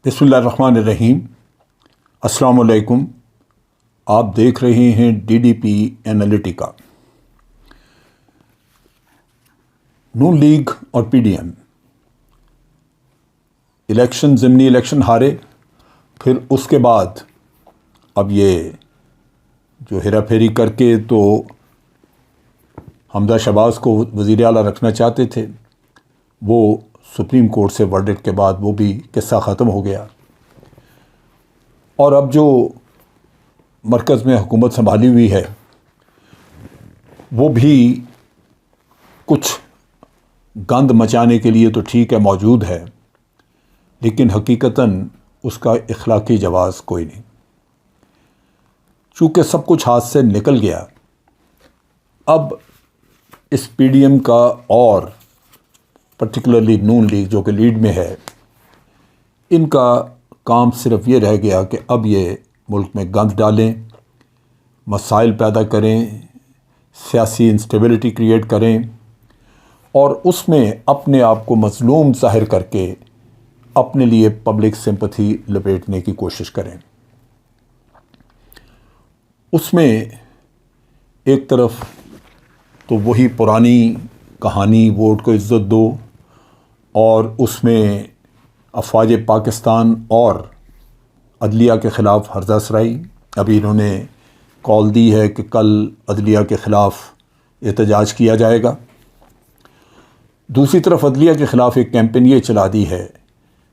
بسم اللہ الرحمن الرحیم۔ السلام علیکم۔ آپ دیکھ رہے ہیں ڈی ڈی پی اینالیٹیکا۔ نون لیگ اور پی ڈی ایم الیکشن ضمنی الیکشن ہارے، پھر اس کے بعد اب یہ جو ہیرا پھیری کر کے تو حمزہ شہباز کو وزیر اعلیٰ رکھنا چاہتے تھے، وہ سپریم کورٹ سے ورڈکٹ کے بعد وہ بھی قصہ ختم ہو گیا، اور اب جو مرکز میں حکومت سنبھالی ہوئی ہے وہ بھی کچھ گند مچانے کے لیے تو ٹھیک ہے موجود ہے، لیکن حقیقتاً اس کا اخلاقی جواز کوئی نہیں۔ چونکہ سب کچھ ہاتھ سے نکل گیا، اب اس پی ڈی ایم کا اور پرٹیکولرلی نون لیگ جو کہ لیڈ میں ہے، ان کا کام صرف یہ رہ گیا کہ اب یہ ملک میں گند ڈالیں، مسائل پیدا کریں، سیاسی انسٹیبلٹی کریٹ کریں، اور اس میں اپنے آپ کو مظلوم ظاہر کر کے اپنے لیے پبلک سمپتھی لپیٹنے کی کوشش کریں۔ اس میں ایک طرف تو وہی پرانی کہانی ووٹ کو عزت دو، اور اس میں افواج پاکستان اور عدلیہ کے خلاف ہرزہ سرائی۔ ابھی انہوں نے کال دی ہے کہ کل عدلیہ کے خلاف احتجاج کیا جائے گا۔ دوسری طرف عدلیہ کے خلاف ایک کیمپین یہ چلا دی ہے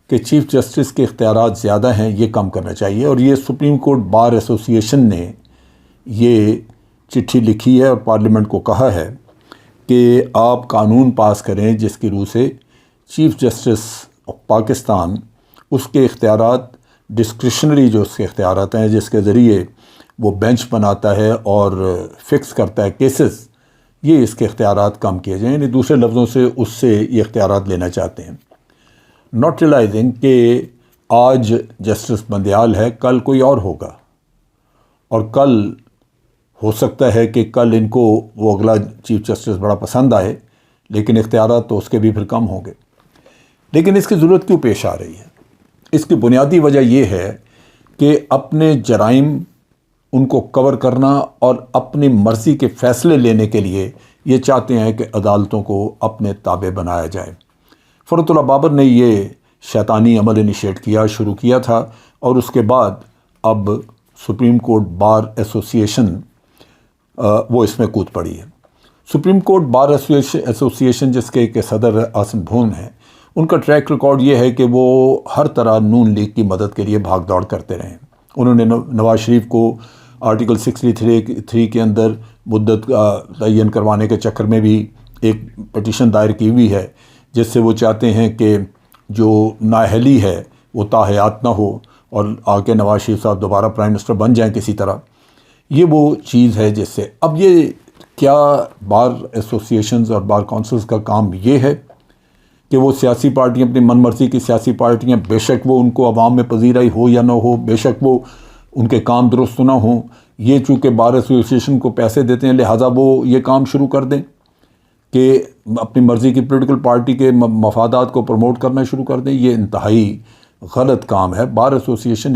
کہ چیف جسٹس کے اختیارات زیادہ ہیں، یہ کم کرنا چاہیے، اور یہ سپریم کورٹ بار ایسوسی ایشن نے یہ چٹھی لکھی ہے اور پارلیمنٹ کو کہا ہے کہ آپ قانون پاس کریں جس کی روح سے چیف جسٹس آف پاکستان اس کے اختیارات ڈسکریشنری جو اس کے اختیارات ہیں، جس کے ذریعے وہ بینچ بناتا ہے اور فکس کرتا ہے کیسز، یہ اس کے اختیارات کم کیے جائیں۔ یعنی دوسرے لفظوں سے اس سے یہ اختیارات لینا چاہتے ہیں، ناٹ ریلائزنگ کہ آج جسٹس بندیال ہے، کل کوئی اور ہوگا، اور کل ہو سکتا ہے کہ کل ان کو وہ اگلا چیف جسٹس بڑا پسند آئے، لیکن اختیارات تو اس کے بھی پھر کم ہوں گے۔ لیکن اس کی ضرورت کیوں پیش آ رہی ہے؟ اس کی بنیادی وجہ یہ ہے کہ اپنے جرائم ان کو کور کرنا اور اپنی مرضی کے فیصلے لینے کے لیے یہ چاہتے ہیں کہ عدالتوں کو اپنے تابع بنایا جائے۔ فرحت اللہ بابر نے یہ شیطانی عمل انیشیٹ کیا، شروع کیا تھا، اور اس کے بعد اب سپریم کورٹ بار ایسوسی ایشن وہ اس میں کود پڑی ہے۔ سپریم کورٹ بار ایسوسی ایشن جس کے صدر عاصم بھون ہیں، ان کا ٹریک ریکارڈ یہ ہے کہ وہ ہر طرح نون لیگ کی مدد کے لیے بھاگ دوڑ کرتے رہے۔ انہوں نے نواز شریف کو آرٹیکل 63 کے اندر مدت تعین کروانے کے چکر میں بھی ایک پٹیشن دائر کی ہوئی ہے، جس سے وہ چاہتے ہیں کہ جو نااہلی ہے وہ تاحیات نہ ہو، اور آ کے نواز شریف صاحب دوبارہ پرائم منسٹر بن جائیں کسی طرح۔ یہ وہ چیز ہے جس سے اب یہ کیا بار ایسوسی ایشنز اور بار کونسلز کا کام یہ ہے کہ وہ سیاسی پارٹیاں، اپنی من مرضی کی سیاسی پارٹیاں، بے شک وہ ان کو عوام میں پذیرائی ہو یا نہ ہو، بے شک وہ ان کے کام درست نہ ہوں، یہ چونکہ بار ایسوسی ایشن کو پیسے دیتے ہیں لہٰذا وہ یہ کام شروع کر دیں کہ اپنی مرضی کی پولیٹیکل پارٹی کے مفادات کو پروموٹ کرنا شروع کر دیں۔ یہ انتہائی غلط کام ہے۔ بار ایسوسی ایشن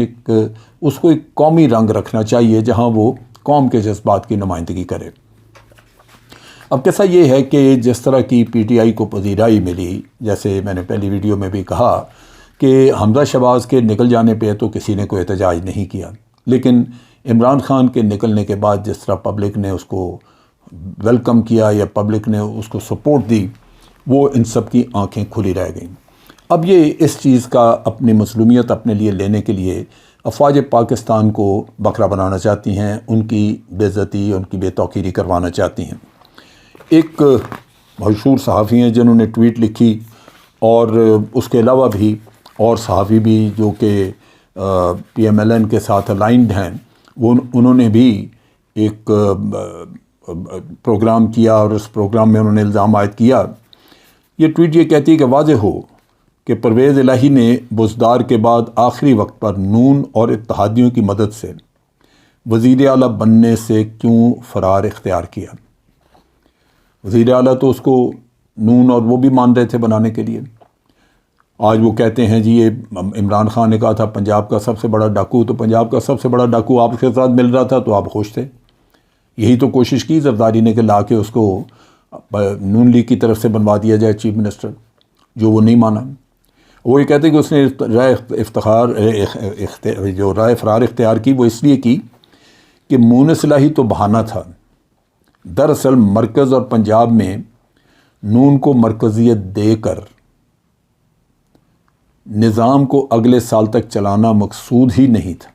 اس کو ایک قومی رنگ رکھنا چاہیے جہاں وہ قوم کے جذبات کی نمائندگی کرے۔ اب کیسا یہ ہے کہ جس طرح کی پی ٹی آئی کو پذیرائی ملی، جیسے میں نے پہلی ویڈیو میں بھی کہا کہ حمزہ شہباز کے نکل جانے پہ تو کسی نے کوئی احتجاج نہیں کیا، لیکن عمران خان کے نکلنے کے بعد جس طرح پبلک نے اس کو ویلکم کیا یا پبلک نے اس کو سپورٹ دی، وہ ان سب کی آنکھیں کھلی رہ گئیں۔ اب یہ اس چیز کا اپنی مظلومیت اپنے لیے لینے کے لیے افواج پاکستان کو بکرا بنانا چاہتی ہیں، ان کی بے عزتی، ان کی بے توقیری کروانا چاہتی ہیں۔ ایک مشہور صحافی ہیں جنہوں نے ٹویٹ لکھی، اور اس کے علاوہ بھی اور صحافی بھی جو کہ پی ایم ایل این کے ساتھ الائنڈ ہیں، انہوں نے بھی ایک پروگرام کیا، اور اس پروگرام میں انہوں نے الزام عائد کیا۔ یہ ٹویٹ یہ کہتی ہے کہ واضح ہو کہ پرویز الہی نے بزدار کے بعد آخری وقت پر نون اور اتحادیوں کی مدد سے وزیر اعلیٰ بننے سے کیوں فرار اختیار کیا۔ وزیر اعلیٰ تو اس کو نون اور وہ بھی مان رہے تھے بنانے کے لیے۔ آج وہ کہتے ہیں جی یہ عمران خان نے کہا تھا پنجاب کا سب سے بڑا ڈاکو، تو پنجاب کا سب سے بڑا ڈاکو آپ کے ساتھ مل رہا تھا تو آپ خوش تھے۔ یہی تو کوشش کی زرداری نے کہ لا کے اس کو نون لیگ کی طرف سے بنوا دیا جائے چیف منسٹر، جو وہ نہیں مانا۔ وہ یہ کہتے ہیں کہ اس نے رائے فرار اختیار کی، وہ اس لیے کی کہ مون اصلاحی تو بہانہ تھا، دراصل مرکز اور پنجاب میں نون کو مرکزیت دے کر نظام کو اگلے سال تک چلانا مقصود ہی نہیں تھا۔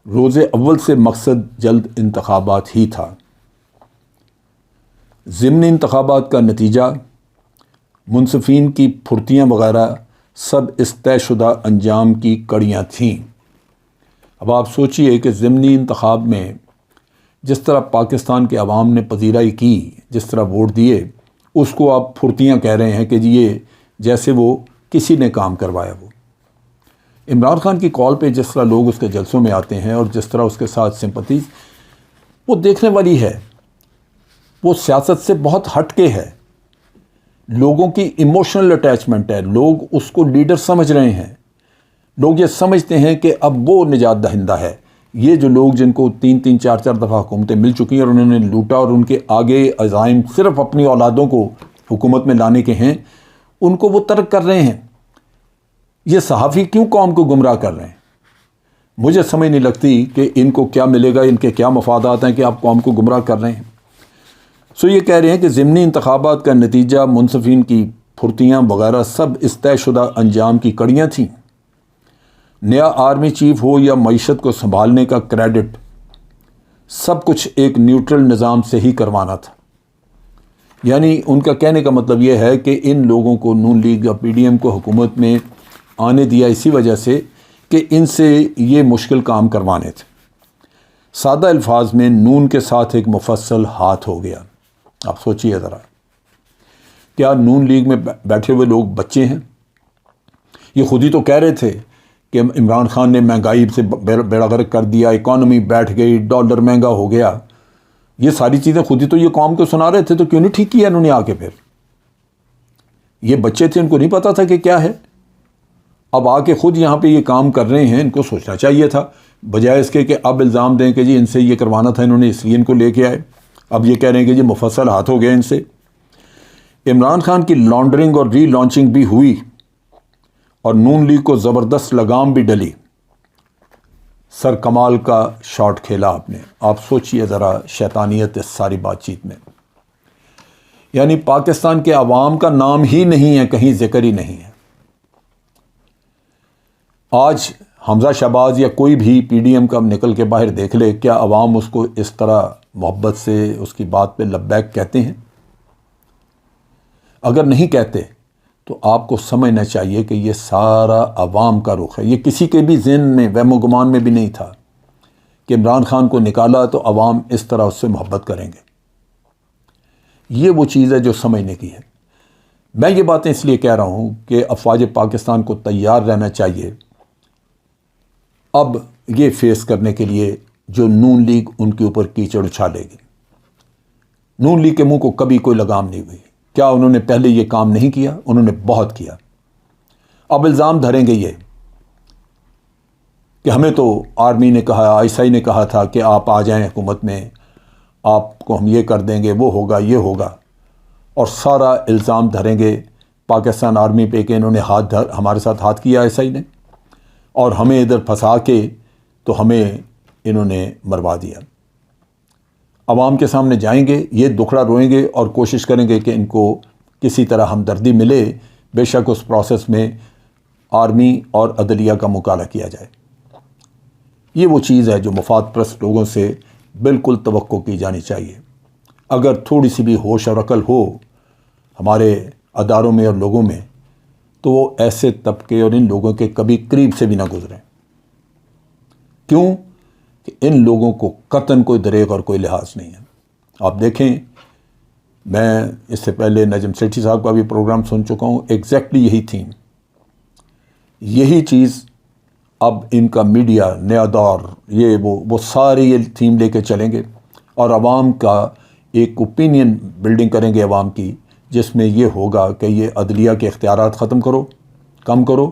روز اول سے مقصد جلد انتخابات ہی تھا۔ ضمنی انتخابات کا نتیجہ، منصفین کی پھرتیاں وغیرہ سب اس طے شدہ انجام کی کڑیاں تھیں۔ اب آپ سوچئے کہ ضمنی انتخاب میں جس طرح پاکستان کے عوام نے پذیرائی کی، جس طرح ووٹ دیے، اس کو آپ پھرتیاں کہہ رہے ہیں کہ جی یہ جیسے وہ کسی نے کام کروایا۔ وہ عمران خان کی کال پہ جس طرح لوگ اس کے جلسوں میں آتے ہیں اور جس طرح اس کے ساتھ سمپتیز، وہ دیکھنے والی ہے۔ وہ سیاست سے بہت ہٹ کے ہے، لوگوں کی ایموشنل اٹیچمنٹ ہے، لوگ اس کو لیڈر سمجھ رہے ہیں، لوگ یہ سمجھتے ہیں کہ اب وہ نجات دہندہ ہے۔ یہ جو لوگ جن کو 3 4 دفعہ حکومتیں مل چکی ہیں اور انہوں نے لوٹا اور ان کے آگے عزائم صرف اپنی اولادوں کو حکومت میں لانے کے ہیں، ان کو وہ ترک کر رہے ہیں۔ یہ صحافی کیوں قوم کو گمراہ کر رہے ہیں؟ مجھے سمجھ نہیں لگتی کہ ان کو کیا ملے گا، ان کے کیا مفادات ہیں کہ آپ قوم کو گمراہ کر رہے ہیں۔ یہ کہہ رہے ہیں کہ ضمنی انتخابات کا نتیجہ، منصفین کی پھرتیاں وغیرہ سب اس طے شدہ انجام کی کڑیاں تھیں۔ نیا آرمی چیف ہو یا معیشت کو سنبھالنے کا کریڈٹ، سب کچھ ایک نیوٹرل نظام سے ہی کروانا تھا۔ یعنی ان کا کہنے کا مطلب یہ ہے کہ ان لوگوں کو نون لیگ یا پی ڈی ایم کو حکومت میں آنے دیا اسی وجہ سے کہ ان سے یہ مشکل کام کروانے تھے۔ سادہ الفاظ میں نون کے ساتھ ایک مفصل ہاتھ ہو گیا۔ آپ سوچئے ذرا، کیا نون لیگ میں بیٹھے ہوئے لوگ بچے ہیں؟ یہ خود ہی تو کہہ رہے تھے کہ عمران خان نے مہنگائی سے بیڑا غرق کر دیا، اکانومی بیٹھ گئی، ڈالر مہنگا ہو گیا۔ یہ ساری چیزیں خود ہی تو یہ قوم کو سنا رہے تھے، تو کیوں نہیں ٹھیک کیا انہوں نے آ کے؟ پھر یہ بچے تھے، ان کو نہیں پتا تھا کہ کیا ہے؟ اب آ کے خود یہاں پہ یہ کام کر رہے ہیں، ان کو سوچنا چاہیے تھا، بجائے اس کے کہ اب الزام دیں کہ جی ان سے یہ کروانا تھا، انہوں نے اس لیے ان کو لے کے آئے۔ اب یہ کہہ رہے ہیں کہ جی مفصل ہاتھ ہو گیا ان سے۔ عمران خان کی لانڈرنگ اور ری لانچنگ بھی ہوئی اور نون لیگ کو زبردست لگام بھی ڈلی۔ سر کمال کا شاٹ کھیلا آپ نے۔ آپ سوچئے ذرا شیطانیت اس ساری بات چیت میں، یعنی پاکستان کے عوام کا نام ہی نہیں ہے، کہیں ذکر ہی نہیں ہے۔ آج حمزہ شہباز یا کوئی بھی پی ڈی ایم کا نکل کے باہر دیکھ لے، کیا عوام اس کو اس طرح محبت سے اس کی بات پہ لبیک کہتے ہیں؟ اگر نہیں کہتے تو آپ کو سمجھنا چاہیے کہ یہ سارا عوام کا رخ ہے۔ یہ کسی کے بھی ذہن میں، وہم و گمان میں بھی نہیں تھا کہ عمران خان کو نکالا تو عوام اس طرح اس سے محبت کریں گے۔ یہ وہ چیز ہے جو سمجھنے کی ہے۔ میں یہ باتیں اس لیے کہہ رہا ہوں کہ افواج پاکستان کو تیار رہنا چاہیے اب یہ فیس کرنے کے لیے جو نون لیگ ان کے اوپر کیچڑ اچھالے گی۔ نون لیگ کے منہ کو کبھی کوئی لگام نہیں ہوئی۔ کیا انہوں نے پہلے یہ کام نہیں کیا؟ انہوں نے بہت کیا۔ اب الزام دھریں گے یہ کہ ہمیں تو آرمی نے کہا، آئی ایس آئی نے کہا تھا کہ آپ آ جائیں حکومت میں، آپ کو ہم یہ کر دیں گے، وہ ہوگا، یہ ہوگا، اور سارا الزام دھریں گے پاکستان آرمی پہ کہ انہوں نے ہمارے ساتھ ہاتھ کیا آئی ایس آئی نے، اور ہمیں ادھر پھنسا کے تو ہمیں انہوں نے مروا دیا۔ عوام کے سامنے جائیں گے، یہ دکھڑا روئیں گے اور کوشش کریں گے کہ ان کو کسی طرح ہمدردی ملے۔ بے شک اس پروسیس میں آرمی اور عدلیہ کا مکالمہ کیا جائے۔ یہ وہ چیز ہے جو مفاد پرست لوگوں سے بالکل توقع کی جانی چاہیے۔ اگر تھوڑی سی بھی ہوش اور عقل ہو ہمارے اداروں میں اور لوگوں میں، تو وہ ایسے طبقے اور ان لوگوں کے کبھی قریب سے بھی نہ گزریں۔ کیوں؟ کہ ان لوگوں کو قطعاً کوئی دریغ اور کوئی لحاظ نہیں ہے۔ آپ دیکھیں، میں اس سے پہلے نجم سیٹھی صاحب کا بھی پروگرام سن چکا ہوں، ایگزیکٹلی یہی تھیم، یہی چیز اب ان کا میڈیا، نیا دور، یہ وہ سارے یہ تھیم لے کے چلیں گے اور عوام کا ایک اوپینین بلڈنگ کریں گے عوام کی جس میں یہ ہوگا کہ یہ عدلیہ کے اختیارات ختم کرو، کم کرو،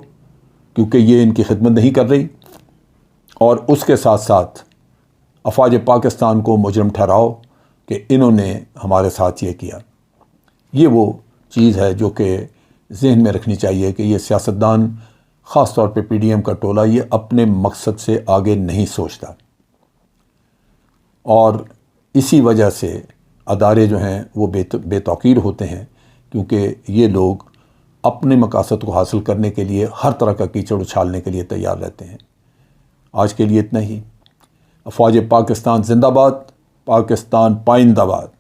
کیونکہ یہ ان کی خدمت نہیں کر رہی، اور اس کے ساتھ ساتھ افواج پاکستان کو مجرم ٹھہراؤ کہ انہوں نے ہمارے ساتھ یہ کیا۔ یہ وہ چیز ہے جو کہ ذہن میں رکھنی چاہیے کہ یہ سیاستدان، خاص طور پہ پی ڈی ایم کا ٹولہ، یہ اپنے مقصد سے آگے نہیں سوچتا، اور اسی وجہ سے ادارے جو ہیں وہ بے توقیر ہوتے ہیں، کیونکہ یہ لوگ اپنے مقاصد کو حاصل کرنے کے لیے ہر طرح کا کیچڑ اچھالنے کے لیے تیار رہتے ہیں۔ آج کے لیے اتنا ہی۔ افواج پاکستان زندہ باد، پاکستان پائندہ باد۔